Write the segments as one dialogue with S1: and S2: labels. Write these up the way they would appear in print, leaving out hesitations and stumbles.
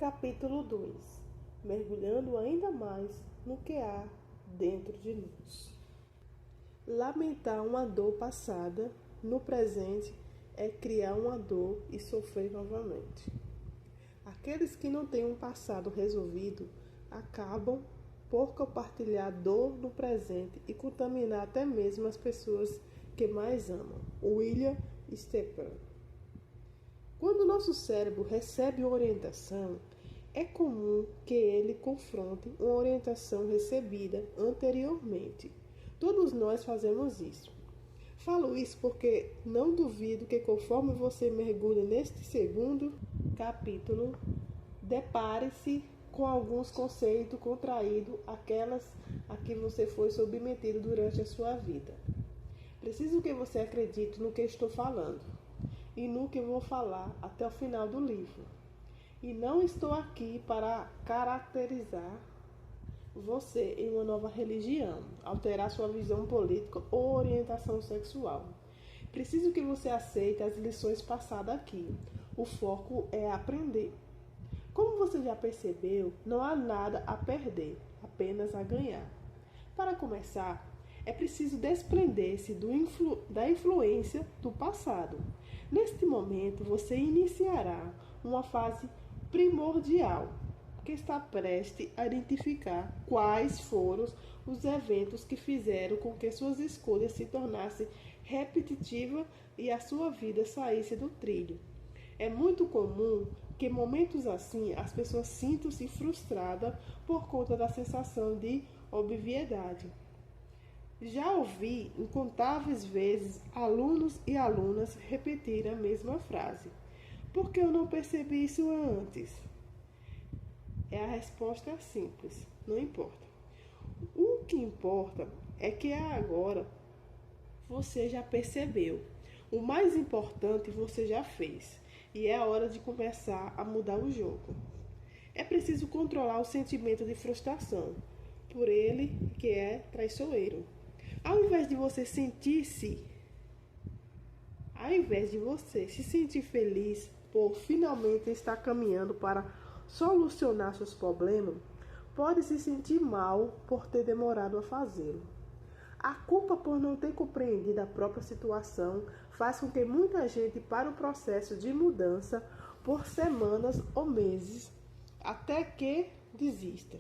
S1: Capítulo 2. Mergulhando ainda mais no que há dentro de nós. Lamentar uma dor passada no presente é criar uma dor e sofrer novamente. Aqueles que não têm um passado resolvido acabam por compartilhar dor no presente e contaminar até mesmo as pessoas que mais amam. William Stepan. Quando nosso cérebro recebe uma orientação, é comum que ele confronte uma orientação recebida anteriormente. Todos nós fazemos isso. Falo isso porque não duvido que conforme você mergulha neste segundo capítulo, depare-se com alguns conceitos contraídos, aquelas a que você foi submetido durante a sua vida. Preciso que você acredite no que estou falando e no que vou falar até o final do livro. E não estou aqui para caracterizar você em uma nova religião, alterar sua visão política ou orientação sexual. Preciso que você aceite as lições passadas aqui. O foco é aprender. Como você já percebeu, não há nada a perder, apenas a ganhar. Para começar, é preciso desprender-se da influência do passado. Neste momento, você iniciará uma fase primordial, que está prestes a identificar quais foram os eventos que fizeram com que suas escolhas se tornassem repetitivas e a sua vida saísse do trilho. É muito comum que em momentos assim as pessoas sintam-se frustradas por conta da sensação de obviedade. Já ouvi incontáveis vezes alunos e alunas repetirem a mesma frase. Por que eu não percebi isso antes? A resposta é simples, não importa. O que importa é que agora você já percebeu. O mais importante você já fez. E é a hora de começar a mudar o jogo. É preciso controlar o sentimento de frustração por ele que é traiçoeiro. Ao invés de você se sentir feliz por finalmente estar caminhando para solucionar seus problemas, pode se sentir mal por ter demorado a fazê-lo. A culpa por não ter compreendido a própria situação faz com que muita gente pare o processo de mudança por semanas ou meses, até que desista.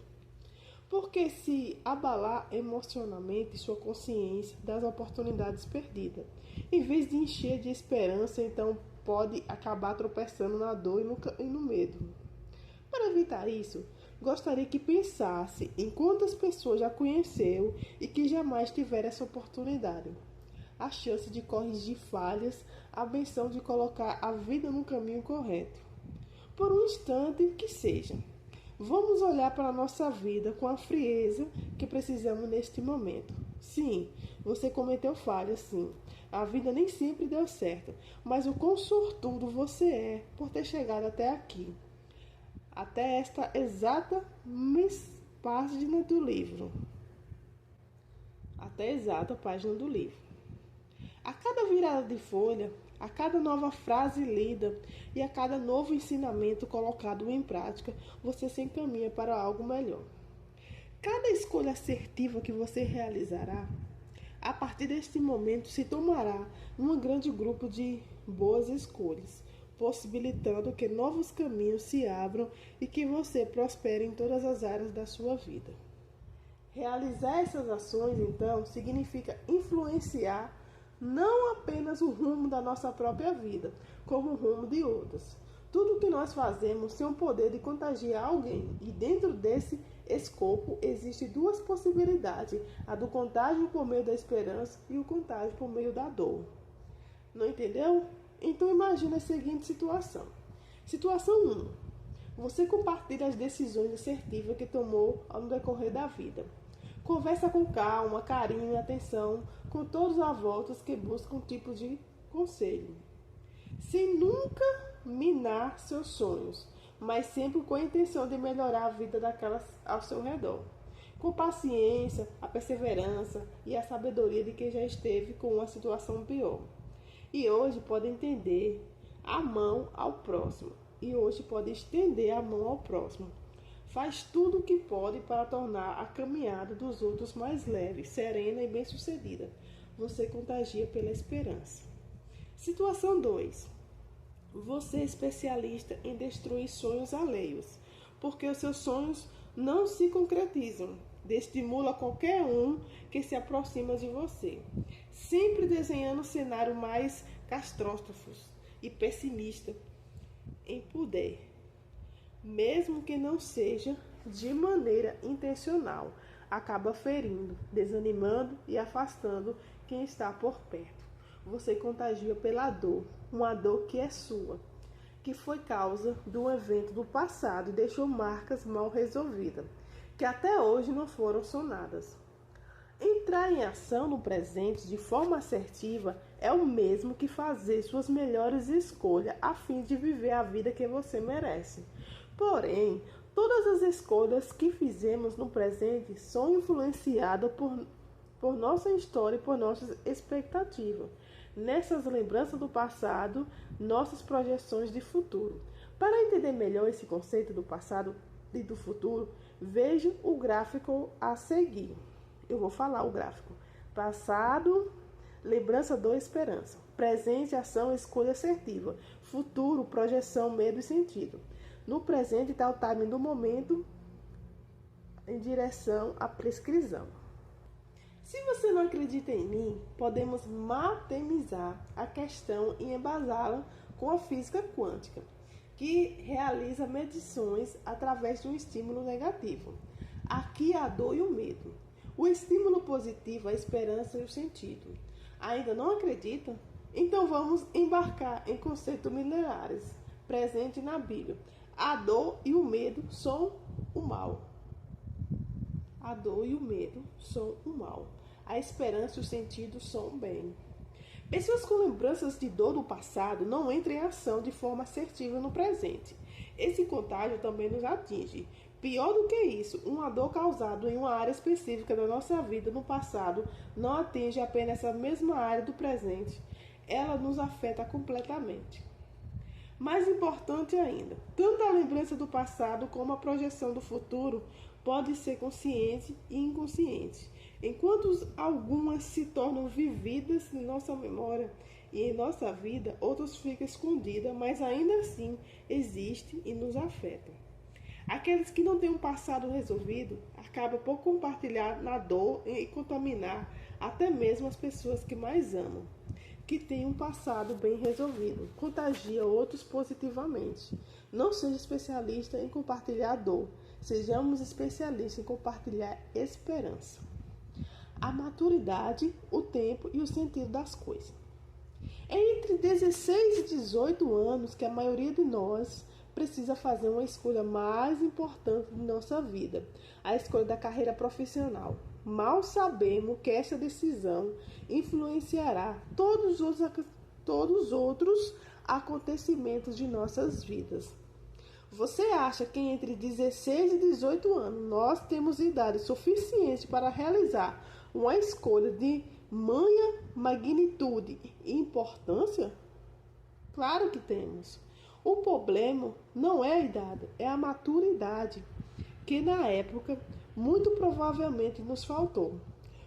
S1: Porque se abalar emocionalmente sua consciência das oportunidades perdidas, em vez de encher de esperança, então pode acabar tropeçando na dor e no medo. Para evitar isso, gostaria que pensasse em quantas pessoas já conheceu e que jamais tiveram essa oportunidade. A chance de corrigir falhas, a benção de colocar a vida no caminho correto. Por um instante que seja. Vamos olhar para a nossa vida com a frieza que precisamos neste momento. Sim, você cometeu falhas, sim. A vida nem sempre deu certo, mas o quão sortudo você é por ter chegado até aqui. Até esta exata página do livro. Até a exata página do livro. A cada virada de folha, a cada nova frase lida e a cada novo ensinamento colocado em prática, você se encaminha para algo melhor. Cada escolha assertiva que você realizará, a partir deste momento se tomará um grande grupo de boas escolhas, possibilitando que novos caminhos se abram e que você prospere em todas as áreas da sua vida. Realizar essas ações, então, significa influenciar não apenas o rumo da nossa própria vida, como o rumo de outras. Tudo o que nós fazemos tem o poder de contagiar alguém, e dentro desse escopo existem duas possibilidades, a do contágio por meio da esperança e o contágio por meio da dor. Não entendeu? Então imagine a seguinte situação. Situação 1. Você compartilha as decisões assertivas que tomou ao decorrer da vida. Conversa com calma, carinho e atenção com todos os avós que buscam um tipo de conselho. Sem nunca minar seus sonhos, mas sempre com a intenção de melhorar a vida daquelas ao seu redor. Com paciência, a perseverança e a sabedoria de quem já esteve com uma situação pior. E hoje pode entender a mão ao próximo. e hoje pode estender a mão ao próximo. Faz tudo o que pode para tornar a caminhada dos outros mais leve, serena e bem-sucedida. Você contagia pela esperança. Situação 2. Você é especialista em destruir sonhos alheios, porque os seus sonhos não se concretizam. Desestimula qualquer um que se aproxima de você, sempre desenhando um cenário mais catastrófico e pessimista em poder, mesmo que não seja de maneira intencional, acaba ferindo, desanimando e afastando quem está por perto. Você contagia pela dor, uma dor que é sua, que foi causa de um evento do passado e deixou marcas mal resolvidas, que até hoje não foram sanadas. Entrar em ação no presente de forma assertiva é o mesmo que fazer suas melhores escolhas a fim de viver a vida que você merece. Porém, todas as escolhas que fizemos no presente são influenciadas por nossa história e por nossas expectativas. Nessas lembranças do passado, nossas projeções de futuro. Para entender melhor esse conceito do passado e do futuro, veja o gráfico a seguir. Eu vou falar o gráfico. Passado, lembrança, dor, esperança. Presente, ação, escolha assertiva. Futuro, projeção, medo e sentido. No presente está o timing do momento em direção à prescrição. Se você não acredita em mim, podemos matemizar a questão e embasá-la com a física quântica, que realiza medições através de um estímulo negativo. Aqui a dor e o medo. O estímulo positivo, a esperança e o sentido. Ainda não acredita? Então vamos embarcar em conceitos milenares presentes na Bíblia. A dor e o medo são o mal. A dor e o medo são o mal. A esperança e o sentido são o bem. Pessoas com lembranças de dor do passado não entram em ação de forma assertiva no presente. Esse contágio também nos atinge. Pior do que isso, uma dor causada em uma área específica da nossa vida no passado não atinge apenas essa mesma área do presente. Ela nos afeta completamente. Mais importante ainda, tanto a lembrança do passado como a projeção do futuro pode ser consciente e inconsciente. Enquanto algumas se tornam vividas em nossa memória e em nossa vida, outras ficam escondidas, mas ainda assim existem e nos afetam. Aqueles que não têm um passado resolvido acabam por compartilhar na dor e contaminar até mesmo as pessoas que mais amam. Que têm um passado bem resolvido, contagia outros positivamente. Não seja especialista em compartilhar dor, sejamos especialistas em compartilhar esperança. A maturidade, o tempo e o sentido das coisas. É entre 16 e 18 anos que a maioria de nós precisa fazer uma escolha mais importante de nossa vida, a escolha da carreira profissional. Mal sabemos que essa decisão influenciará todos os outros acontecimentos de nossas vidas. Você acha que entre 16 e 18 anos nós temos idade suficiente para realizar uma escolha de manha, magnitude e importância? Claro que temos. O problema não é a idade, é a maturidade, que na época muito provavelmente nos faltou.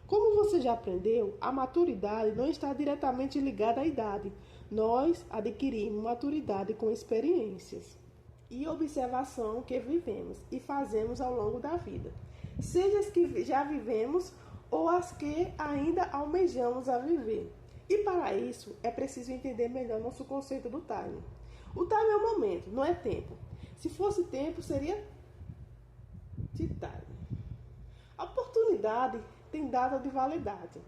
S1: Como você já aprendeu, a maturidade não está diretamente ligada à idade. Nós adquirimos maturidade com experiências e observação que vivemos e fazemos ao longo da vida, seja as que já vivemos ou as que ainda almejamos a viver. E para isso é preciso entender melhor nosso conceito do time. O time é o momento, não é tempo. Se fosse tempo, seria de time. A oportunidade tem data de validade.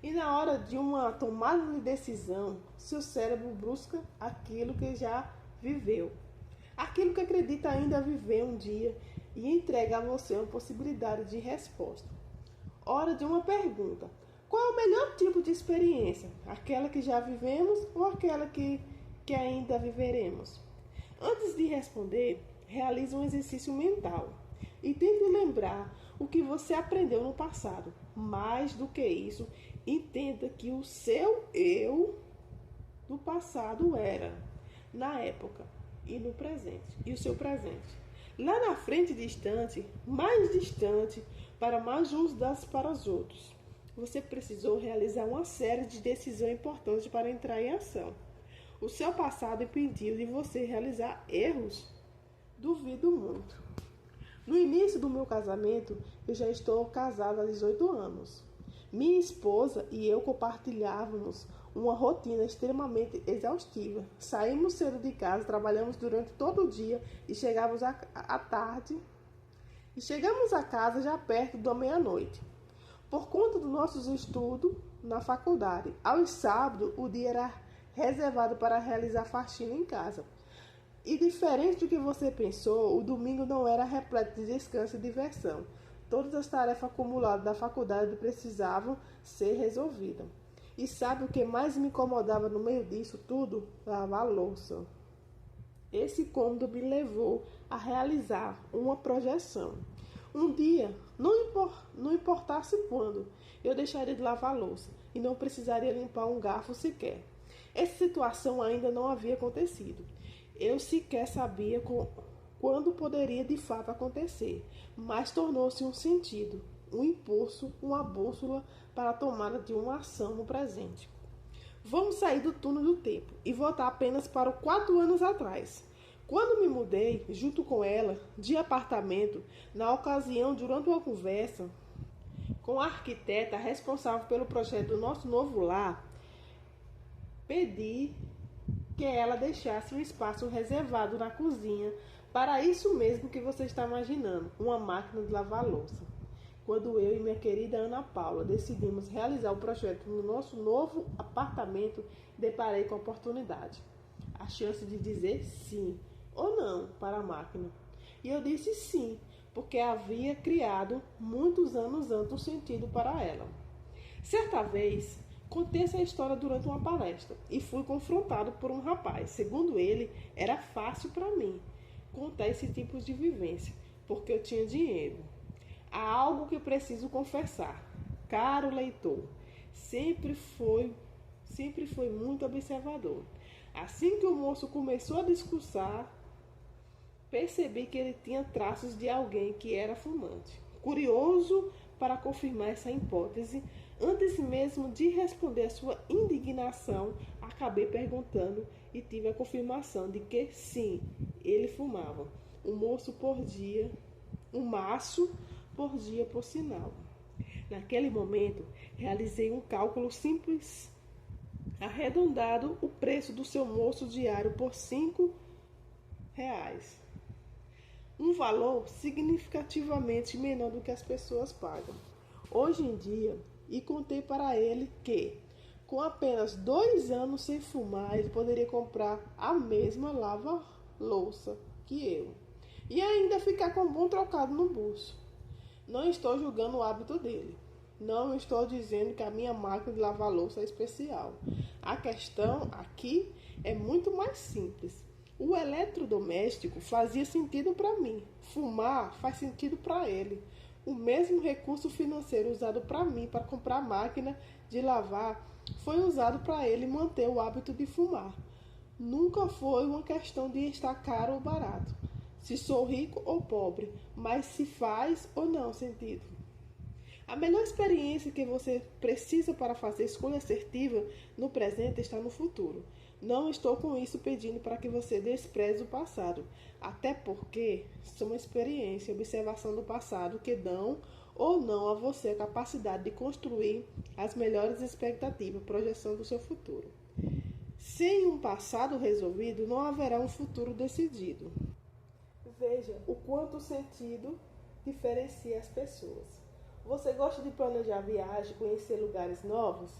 S1: E na hora de uma tomada de decisão, seu cérebro busca aquilo que já viveu, aquilo que acredita ainda viver um dia e entrega a você uma possibilidade de resposta. Hora de uma pergunta. Qual é o melhor tipo de experiência? Aquela que já vivemos ou aquela que ainda viveremos? Antes de responder, realize um exercício mental e tente lembrar o que você aprendeu no passado. Mais do que isso, entenda que o seu eu do passado era, na época, e no presente, e o seu presente. Lá na frente distante, mais distante, para mais uns das para os outros. Você precisou realizar uma série de decisões importantes para entrar em ação. O seu passado impediu de você realizar erros? Duvido muito. No início do meu casamento, eu já estou casada há 18 anos. Minha esposa e eu compartilhávamos uma rotina extremamente exaustiva. Saímos cedo de casa, trabalhamos durante todo o dia e chegamos à tarde. E chegamos a casa já perto da meia-noite. Por conta dos nossos estudos na faculdade, aos sábados o dia era reservado para realizar faxina em casa. E diferente do que você pensou, o domingo não era repleto de descanso e diversão. Todas as tarefas acumuladas da faculdade precisavam ser resolvidas. E sabe o que mais me incomodava no meio disso tudo? Lavar a louça. Esse cômodo me levou a realizar uma projeção. Um dia, não importasse quando, eu deixaria de lavar a louça e não precisaria limpar um garfo sequer. Essa situação ainda não havia acontecido. Eu sequer sabia quando poderia de fato acontecer, mas tornou-se um sentido, um impulso, uma bússola para a tomada de uma ação no presente. Vamos sair do túnel do tempo e voltar apenas para 4 anos atrás. Quando me mudei, junto com ela, de apartamento, na ocasião, durante uma conversa com a arquiteta responsável pelo projeto do nosso novo lar, pedi que ela deixasse um espaço reservado na cozinha para isso mesmo que você está imaginando, uma máquina de lavar louça. Quando eu e minha querida Ana Paula decidimos realizar o projeto no nosso novo apartamento, deparei com a oportunidade, a chance de dizer sim ou não para a máquina. E eu disse sim, porque havia criado muitos anos antes um sentido para ela. Certa vez, contei essa história durante uma palestra e fui confrontado por um rapaz. Segundo ele, era fácil para mim contar esse tipo de vivência, porque eu tinha dinheiro. Há algo que preciso confessar, caro leitor, sempre foi muito observador. Assim que o moço começou a discursar, percebi que ele tinha traços de alguém que era fumante. Curioso para confirmar essa hipótese, antes mesmo de responder a sua indignação, acabei perguntando e tive a confirmação de que sim, ele fumava. Um maço por dia, por sinal. Naquele momento, realizei um cálculo simples, arredondado o preço do seu almoço diário por R$ 5. Um valor significativamente menor do que as pessoas pagam hoje em dia, e contei para ele que, com apenas 2 anos sem fumar, ele poderia comprar a mesma lava-louça que eu e ainda ficar com um bom trocado no bolso. Não estou julgando o hábito dele. Não estou dizendo que a minha máquina de lavar louça é especial. A questão aqui é muito mais simples. O eletrodoméstico fazia sentido para mim. Fumar faz sentido para ele. O mesmo recurso financeiro usado para mim para comprar a máquina de lavar foi usado para ele manter o hábito de fumar. Nunca foi uma questão de estar caro ou barato, se sou rico ou pobre, mas se faz ou não sentido. A melhor experiência que você precisa para fazer escolha assertiva no presente está no futuro. Não estou com isso pedindo para que você despreze o passado, até porque são experiência e observação do passado que dão ou não a você a capacidade de construir as melhores expectativas, projeção do seu futuro. Sem um passado resolvido, não haverá um futuro decidido. Veja o quanto o sentido diferencia as pessoas. Você gosta de planejar viagem, conhecer lugares novos?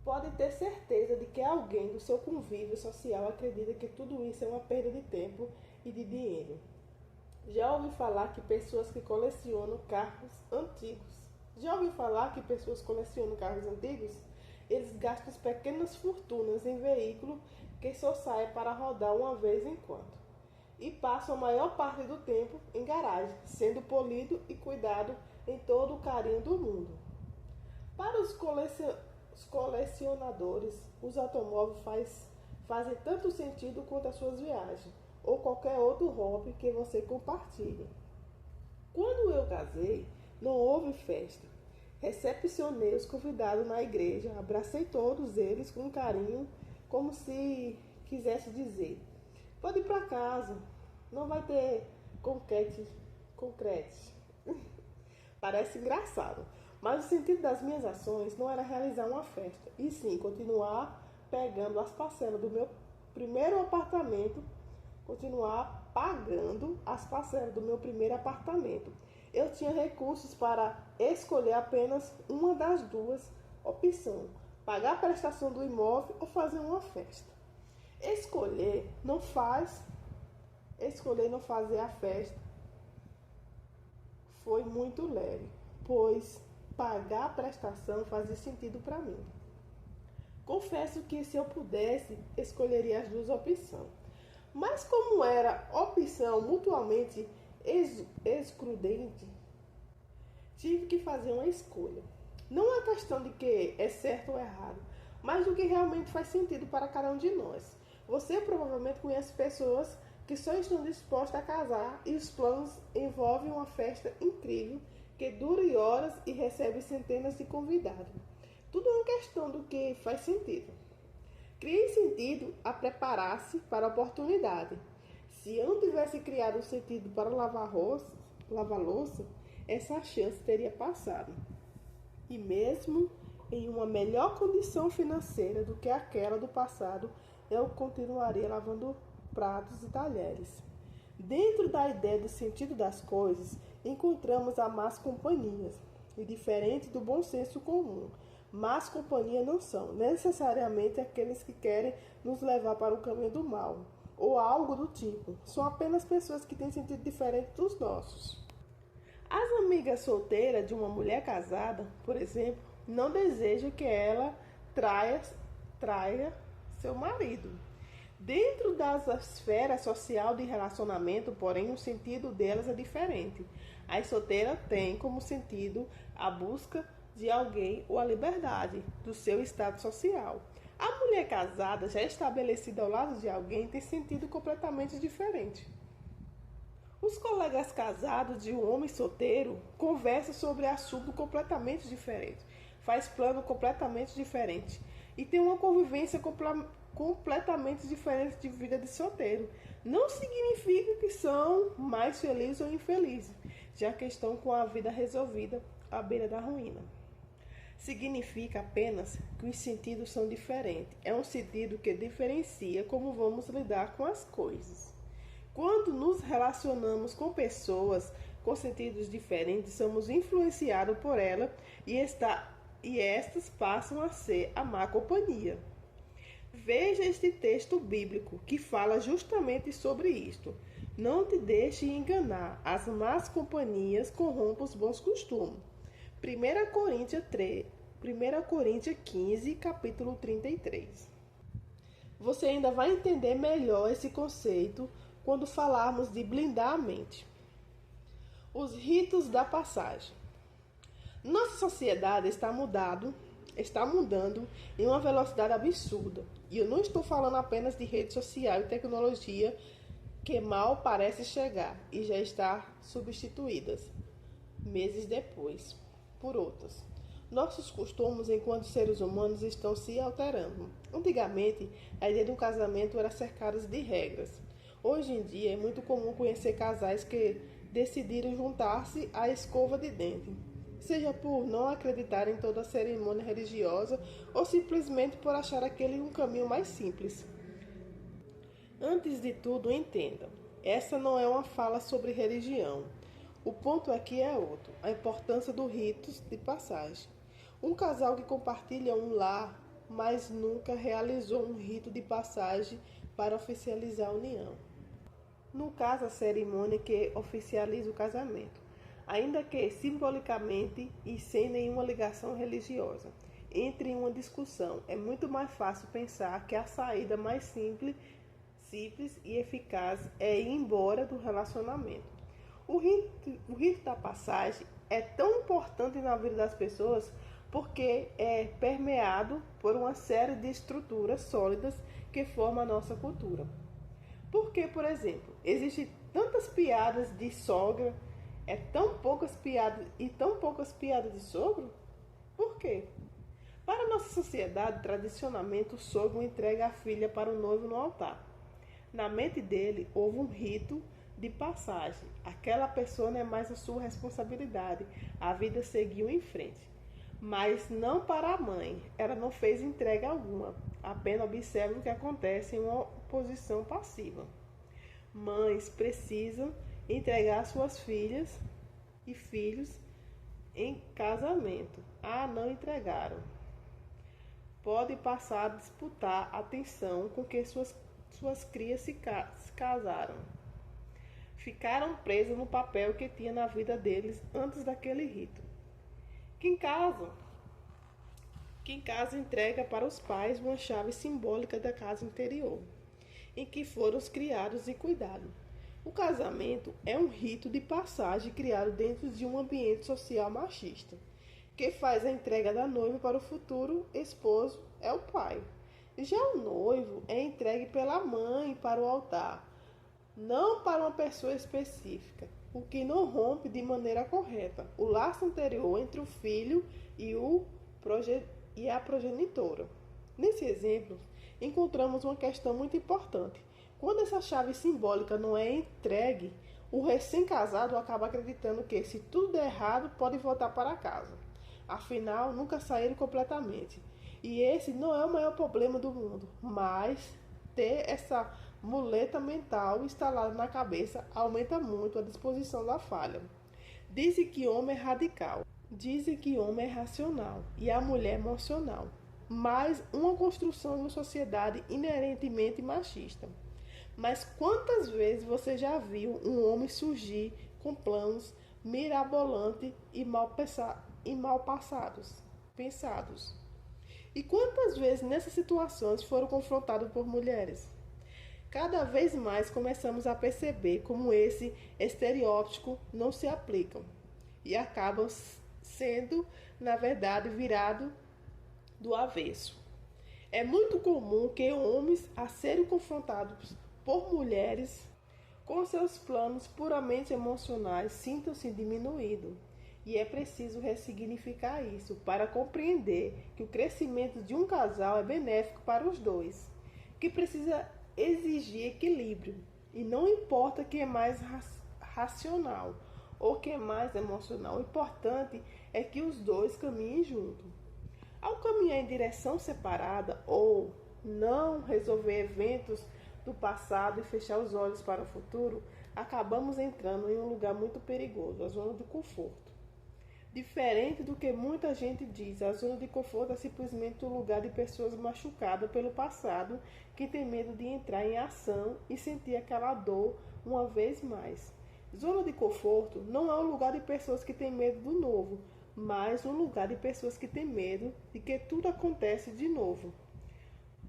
S1: Pode ter certeza de que alguém do seu convívio social acredita que tudo isso é uma perda de tempo e de dinheiro. Já ouviu falar que pessoas que colecionam carros antigos? Eles gastam pequenas fortunas em veículo que só sai para rodar uma vez em quando. E passam a maior parte do tempo em garagem, sendo polido e cuidado em todo o carinho do mundo. Para os colecionadores, os automóveis fazem tanto sentido quanto as suas viagens ou qualquer outro hobby que você compartilhe. Quando eu casei, não houve festa. Recepcionei os convidados na igreja, abracei todos eles com carinho, como se quisesse dizer: pode ir para casa, não vai ter concretes. Parece engraçado, mas o sentido das minhas ações não era realizar uma festa, e sim continuar pegando as parcelas do meu primeiro apartamento, continuar pagando as parcelas do meu primeiro apartamento. Eu tinha recursos para escolher apenas uma das duas opções: pagar a prestação do imóvel ou fazer uma festa. Escolher não fazer a festa foi muito leve, pois pagar a prestação fazia sentido para mim. Confesso que se eu pudesse, escolheria as duas opções. Mas como era opção mutuamente excludente, tive que fazer uma escolha. Não é questão de que é certo ou errado, mas do que realmente faz sentido para cada um de nós. Você provavelmente conhece pessoas que só estão dispostas a casar e os planos envolvem uma festa incrível que dura horas e recebe centenas de convidados. Tudo é uma questão do que faz sentido. Criei sentido a preparar-se para a oportunidade. Se eu não tivesse criado um sentido para lavar louça, essa chance teria passado. E mesmo em uma melhor condição financeira do que aquela do passado, eu continuaria lavando pratos e talheres. Dentro da ideia do sentido das coisas, encontramos as más companhias. E diferente do bom senso comum, más companhia não são necessariamente aqueles que querem nos levar para o caminho do mal, ou algo do tipo. São apenas pessoas que têm sentido diferente dos nossos. As amigas solteiras de uma mulher casada, por exemplo, não desejam que ela traia seu marido. Dentro da esfera social de relacionamento, porém, o sentido delas é diferente. As solteiras têm como sentido a busca de alguém ou a liberdade do seu estado social. A mulher casada, já estabelecida ao lado de alguém, tem sentido completamente diferente. Os colegas casados de um homem solteiro conversam sobre assunto completamente diferente, faz plano completamente diferente e tem uma convivência completamente diferente de vida de solteiro. Não significa que são mais felizes ou infelizes, já que estão com a vida resolvida à beira da ruína. Significa apenas que os sentidos são diferentes. É um sentido que diferencia como vamos lidar com as coisas. Quando nos relacionamos com pessoas com sentidos diferentes, somos influenciados por ela e estas passam a ser a má companhia. Veja este texto bíblico que fala justamente sobre isto. Não te deixe enganar, as más companhias corrompem os bons costumes. 1 Coríntios 15, capítulo 33. Você ainda vai entender melhor esse conceito quando falarmos de blindar a mente. Os ritos da passagem. Nossa sociedade está mudando em uma velocidade absurda. E eu não estou falando apenas de rede social e tecnologia que mal parece chegar e já está substituídas, meses depois, por outras. Nossos costumes enquanto seres humanos estão se alterando. Antigamente, a ideia de um casamento era cercada de regras. Hoje em dia, é muito comum conhecer casais que decidiram juntar-se à escova de dente, seja por não acreditar em toda a cerimônia religiosa ou simplesmente por achar aquele um caminho mais simples. Antes de tudo, entenda, essa não é uma fala sobre religião. O ponto aqui é outro, a importância dos ritos de passagem. Um casal que compartilha um lar, mas nunca realizou um rito de passagem para oficializar a união. No caso, a cerimônia que oficializa o casamento, ainda que simbolicamente e sem nenhuma ligação religiosa. Entre em uma discussão, é muito mais fácil pensar que a saída mais simples e eficaz é ir embora do relacionamento. O rito da passagem é tão importante na vida das pessoas porque é permeado por uma série de estruturas sólidas que formam a nossa cultura. Porque, por exemplo, existem tantas piadas de sogra, tão poucas piadas de sogro? Por quê? Para a nossa sociedade, tradicionalmente, o sogro entrega a filha para o noivo no altar. Na mente dele, houve um rito de passagem. Aquela pessoa não é mais a sua responsabilidade. A vida seguiu em frente. Mas não para a mãe. Ela não fez entrega alguma. Apenas observa o que acontece em uma posição passiva. Mães precisam entregar suas filhas e filhos em casamento. Não entregaram. Pode passar a disputar a atenção com que suas crias se casaram. Ficaram presas no papel que tinha na vida deles antes daquele rito. Quem casa entrega para os pais uma chave simbólica da casa interior, em que foram criados e cuidados. O casamento é um rito de passagem criado dentro de um ambiente social machista, que faz a entrega da noiva para o futuro esposo é o pai. Já o noivo é entregue pela mãe para o altar, não para uma pessoa específica, o que não rompe de maneira correta o laço anterior entre o filho e a progenitora. Nesse exemplo, encontramos uma questão muito importante. Quando essa chave simbólica não é entregue, o recém-casado acaba acreditando que, se tudo der errado, pode voltar para casa. Afinal, nunca saíram completamente. E esse não é o maior problema do mundo, mas ter essa muleta mental instalada na cabeça aumenta muito a disposição da falha. Dizem que o homem é radical, dizem que o homem é racional e a mulher é emocional, mas uma construção de uma sociedade inerentemente machista. Mas quantas vezes você já viu um homem surgir com planos mirabolantes e mal pensados? E quantas vezes nessas situações foram confrontados por mulheres? Cada vez mais começamos a perceber como esse estereótipo não se aplicam e acabam sendo, na verdade, virado do avesso. É muito comum que homens, a serem confrontados por mulheres com seus planos puramente emocionais, sintam-se diminuídos. E é preciso ressignificar isso para compreender que o crescimento de um casal é benéfico para os dois, que precisa exigir equilíbrio, e não importa quem é mais racional ou quem é mais emocional, o importante é que os dois caminhem juntos. Ao caminhar em direção separada ou não resolver eventos do passado e fechar os olhos para o futuro, acabamos entrando em um lugar muito perigoso, a zona de conforto. Diferente do que muita gente diz, a zona de conforto é simplesmente um lugar de pessoas machucadas pelo passado que tem medo de entrar em ação e sentir aquela dor uma vez mais. Zona de conforto não é um lugar de pessoas que têm medo do novo, mas um lugar de pessoas que têm medo de que tudo acontece de novo.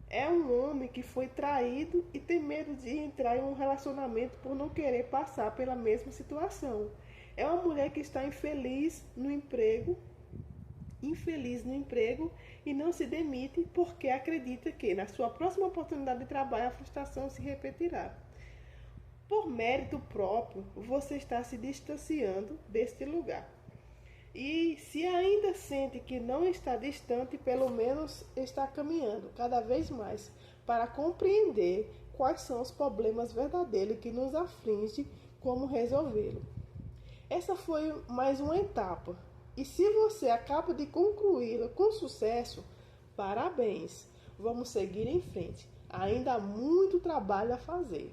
S1: É um homem que foi traído e tem medo de entrar em um relacionamento por não querer passar pela mesma situação. É uma mulher que está infeliz no emprego e não se demite porque acredita que na sua próxima oportunidade de trabalho a frustração se repetirá. Por mérito próprio, você está se distanciando deste lugar. E se ainda sente que não está distante, pelo menos está caminhando cada vez mais para compreender quais são os problemas verdadeiros que nos afligem, como resolvê-lo. Essa foi mais uma etapa, e se você acaba de concluí-la com sucesso, parabéns! Vamos seguir em frente. Ainda há muito trabalho a fazer.